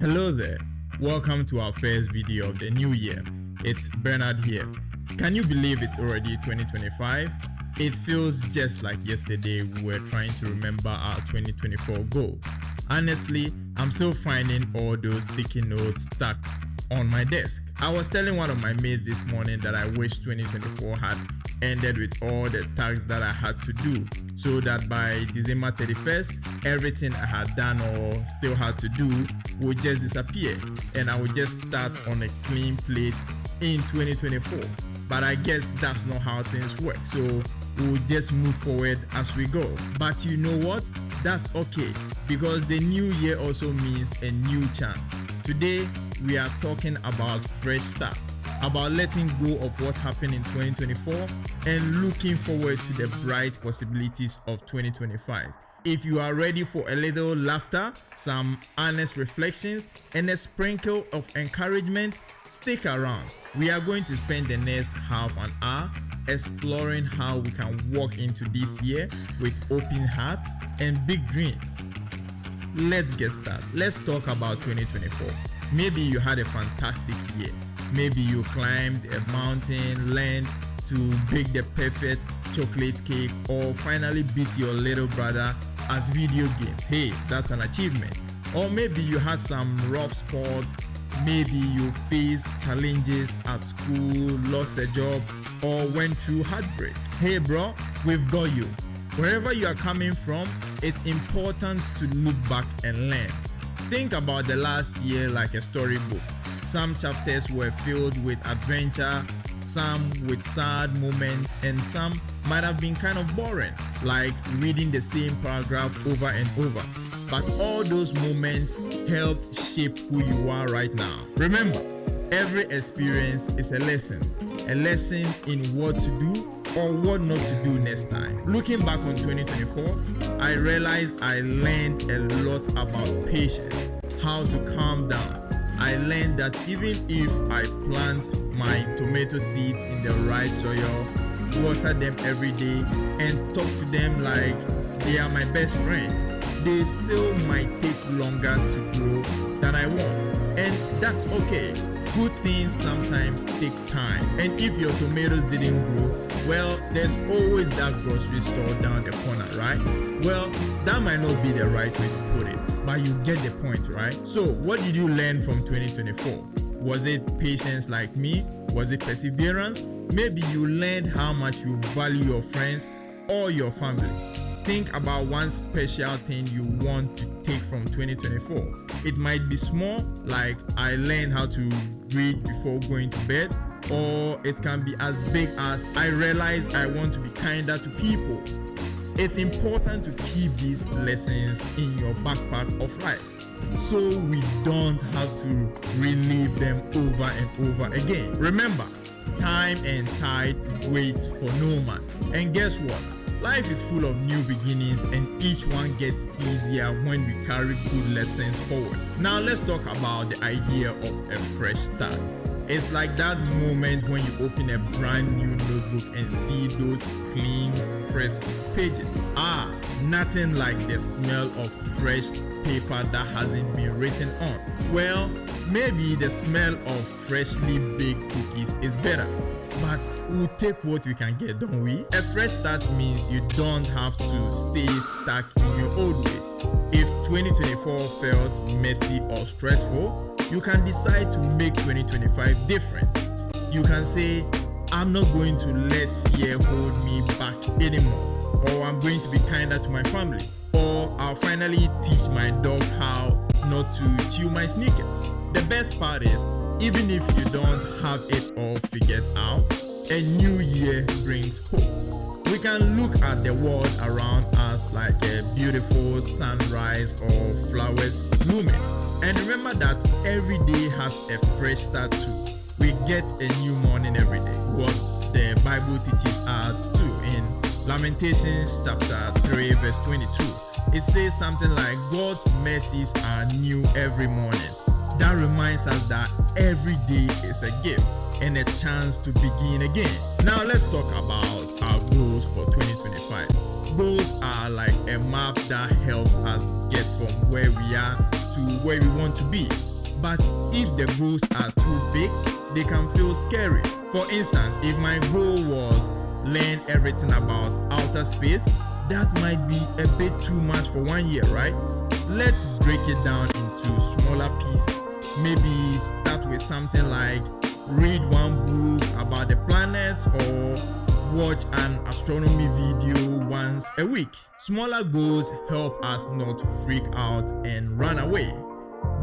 Hello there, welcome to our first video of the new year. It's Bernard here. Can you believe it's already 2025? It feels just like yesterday we were trying to remember our 2024 goal. Honestly, I'm still finding all those sticky notes stuck on my desk. I was telling one of my mates this morning that I wish 2024 had ended with all the tasks that I had to do, so that by December 31st, everything I had done or still had to do would just disappear and I would just start on a clean plate in 2024. But I guess that's not how things work, so we'll just move forward as we go. But you know what? That's okay, because the new year also means a new chance. Today, we are talking about fresh starts, about letting go of what happened in 2024 and looking forward to the bright possibilities of 2025. If you are ready for a little laughter, some honest reflections, and a sprinkle of encouragement, stick around. We are going to spend the next half an hour exploring how we can walk into this year with open hearts and big dreams. Let's get started. Let's talk about 2024. Maybe you had a fantastic year. Maybe you climbed a mountain, learned to bake the perfect chocolate cake, or finally beat your little brother at video games. Hey, that's an achievement. Or maybe you had some rough spots. Maybe you faced challenges at school, lost a job, or went through heartbreak. Hey bro, we've got you. Wherever you are coming from, it's important to look back and learn. Think about the last year like a storybook. Some chapters were filled with adventure, some with sad moments, and some might have been kind of boring, like reading the same paragraph over and over. But all those moments helped shape who you are right now. Remember, every experience is a lesson in what to do or what not to do next time. Looking back on 2024, I realized I learned a lot about patience, how to calm down. I learned that even if I plant my tomato seeds in the right soil, water them every day, and talk to them like they are my best friend, they still might take longer to grow than I want. And that's okay. Good things sometimes take time. And if your tomatoes didn't grow, well, there's always that grocery store down the corner, right? Well, that might not be the right way to put it, but you get the point, right? So, what did you learn from 2024? Was it patience like me? Was it perseverance? Maybe you learned how much you value your friends or your family. Think about one special thing you want to take from 2024. It might be small, like I learned how to read before going to bed, or it can be as big as I realized I want to be kinder to people. It's important to keep these lessons in your backpack of life, so we don't have to relive them over and over again. Remember, time and tide waits for no man. And guess what? Life is full of new beginnings, and each one gets easier when we carry good lessons forward. Now let's talk about the idea of a fresh start. It's like that moment when you open a brand new notebook and see those clean, crisp pages. Nothing like the smell of fresh paper that hasn't been written on. Well, maybe the smell of freshly baked cookies is better. But we'll take what we can get, don't we? A fresh start means you don't have to stay stuck in your old ways. If 2024 felt messy or stressful, you can decide to make 2025 different. You can say, I'm not going to let fear hold me back anymore, or I'm going to be kinder to my family, or I'll finally teach my dog how not to chew my sneakers. The best part is, even if you don't have it all figured out, a new year brings hope. We can look at the world around us like a beautiful sunrise or flowers blooming. And remember that every day has a fresh start too. We get a new morning every day. What the Bible teaches us too in Lamentations chapter 3 verse 22. It says something like, God's mercies are new every morning. That reminds us that every day is a gift and a chance to begin again. Now let's talk about our goals for 2025. Goals are like a map that helps us get from where we are to where we want to be. But if the goals are too big, they can feel scary. For instance, if my goal was learn everything about outer space, that might be a bit too much for 1 year, right? Let's break it down into smaller pieces. Maybe start with something like read one book about the planets or watch an astronomy video once a week. Smaller goals help us not freak out and run away.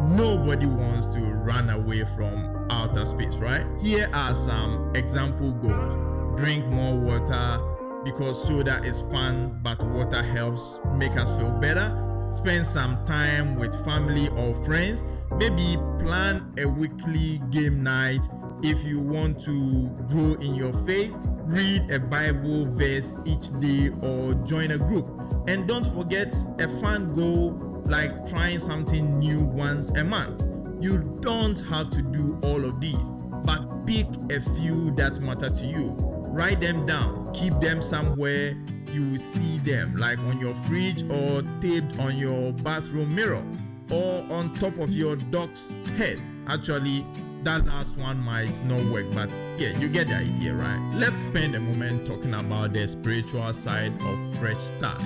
Nobody wants to run away from outer space, right? Here are some example goals. Drink more water because soda is fun, but water helps make us feel better. Spend some time with family or friends. Maybe plan a weekly game night. If you want to grow in your faith, read a Bible verse each day or join a group. And don't forget a fun goal like trying something new once a month. You don't have to do all of these, but pick a few that matter to you. Write them down, keep them somewhere you will see them, like on your fridge or taped on your bathroom mirror or on top of your dog's head. Actually, that last one might not work, but yeah, you get the idea, right? Let's spend a moment talking about the spiritual side of fresh start.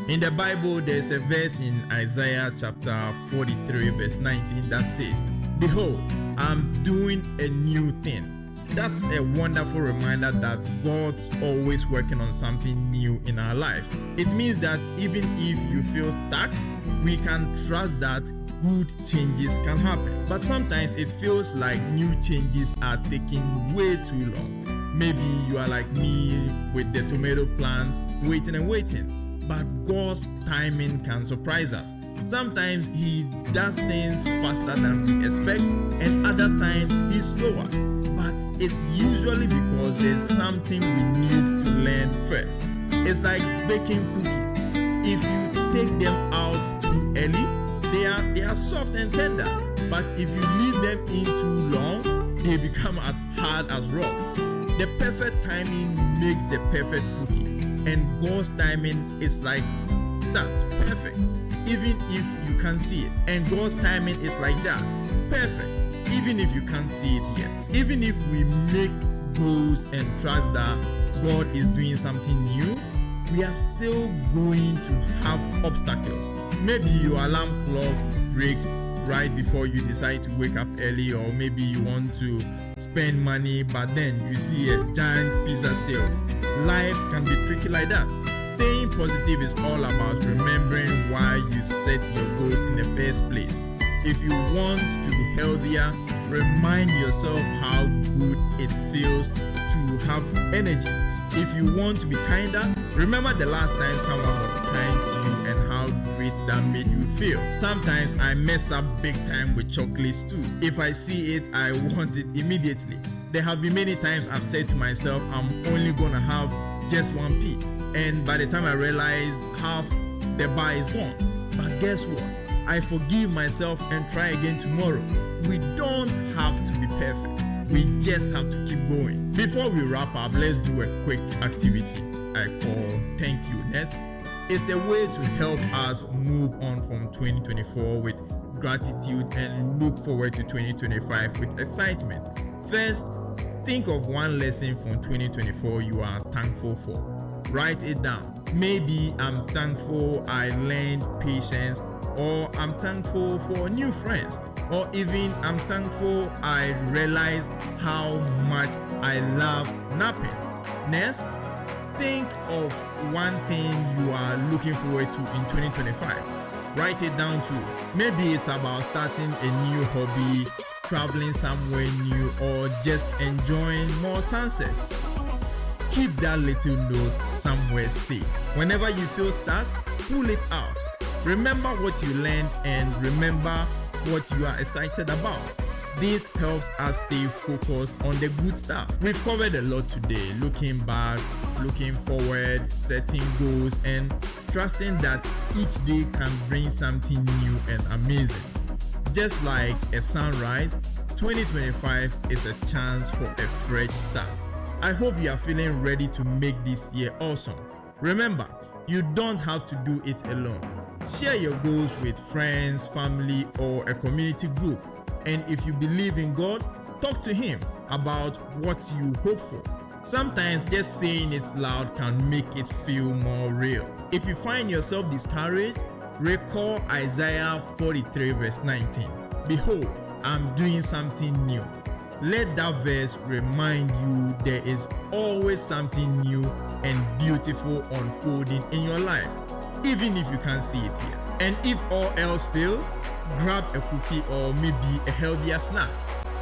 In the Bible, there's a verse in Isaiah chapter 43 verse 19 that says, "Behold, I'm doing a new thing." That's a wonderful reminder that God's always working on something new in our lives. It means that even if you feel stuck, we can trust that good changes can happen. But sometimes it feels like new changes are taking way too long. Maybe you are like me with the tomato plant, waiting and waiting. But God's timing can surprise us. Sometimes He does things faster than we expect, and other times He's slower. But it's usually because there's something we need to learn first. It's like baking cookies. If you take them out too early, they are soft and tender. But if you leave them in too long, they become as hard as rock. The perfect timing makes the perfect cookie. And God's timing is like that, perfect, even if you can't see it. And God's timing is like that, perfect, even if you can't see it yet. Even if we make goals and trust that God is doing something new, we are still going to have obstacles. Maybe your alarm clock breaks right before you decide to wake up early, or maybe you want to spend money but then you see a giant pizza sale. Life can be tricky like that. Staying positive is all about remembering why you set your goals in the first place. If you want to be healthier, remind yourself how good it feels to have energy. If you want to be kinder, remember the last time someone was kind to you and how great that made you feel. Sometimes I mess up big time with chocolates too. If I see it, I want it immediately. There have been many times I've said to myself, I'm only gonna have just one piece. And by the time I realize, half the bar is gone. But guess what? I forgive myself and try again tomorrow. We don't have to be perfect. We just have to keep going. Before we wrap up, let's do a quick activity I call Thank You Nest. It's a way to help us move on from 2024 with gratitude and look forward to 2025 with excitement. First, think of one lesson from 2024 you are thankful for. Write it down. Maybe I'm thankful I learned patience, or I'm thankful for new friends, or even I'm thankful I realized how much I love napping. Next, think of one thing you are looking forward to in 2025. Write it down too. Maybe it's about starting a new hobby, traveling somewhere new, or just enjoying more sunsets. Keep that little note somewhere safe. Whenever you feel stuck, pull it out. Remember what you learned and remember what you are excited about. This helps us stay focused on the good stuff. We've covered a lot today, looking back, looking forward, setting goals, and trusting that each day can bring something new and amazing. Just like a sunrise, 2025 is a chance for a fresh start. I hope you are feeling ready to make this year awesome. Remember, you don't have to do it alone. Share your goals with friends, family, or a community group. And if you believe in God, talk to Him about what you hope for. Sometimes just saying it loud can make it feel more real. If you find yourself discouraged, recall Isaiah 43 verse 19. Behold, I'm doing something new. Let that verse remind you there is always something new and beautiful unfolding in your life, even if you can't see it yet. And if all else fails, grab a cookie or maybe a healthier snack.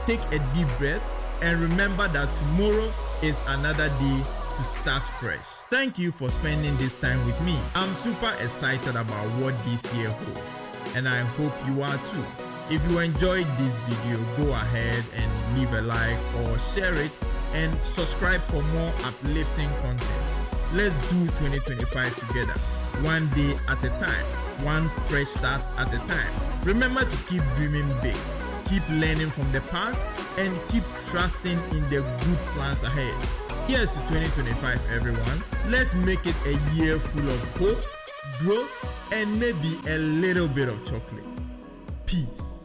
Take a deep breath and remember that tomorrow is another day to start fresh. Thank you for spending this time with me. I'm super excited about what this year holds, and I hope you are too. If you enjoyed this video, go ahead and leave a like or share it and subscribe for more uplifting content. Let's do 2025 together, one day at a time, one fresh start at a time. Remember to keep dreaming big, keep learning from the past, and keep trusting in the good plans ahead. Here's to 2025, everyone. Let's make it a year full of hope, growth, and maybe a little bit of chocolate. Peace.